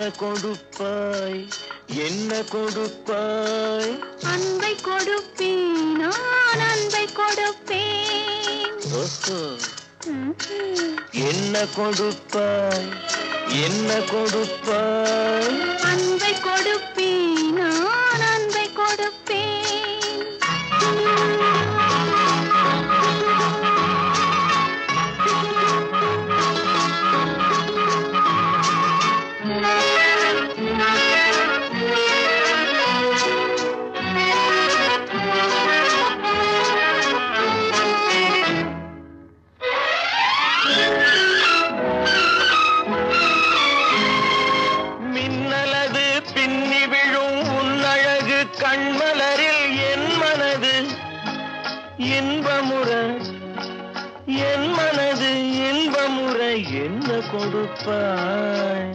கொடுப்பாய் என்ன கொடுப்பாய் அன்பை கொடுப்பேன் நான் அன்பை கொடுப்பேன் என்ன கொடுப்பாய் என்ன கொடுப்பாய் அன்பை கொடுப்பேன் நான் அன்பை கொடுப்பேன் மின்னலது பின்னி விழும் உன்னழகு கண்மலரில் என் மனது இன்பமுற என் மனது இன்பமுற என்ன கொடுப்பாய்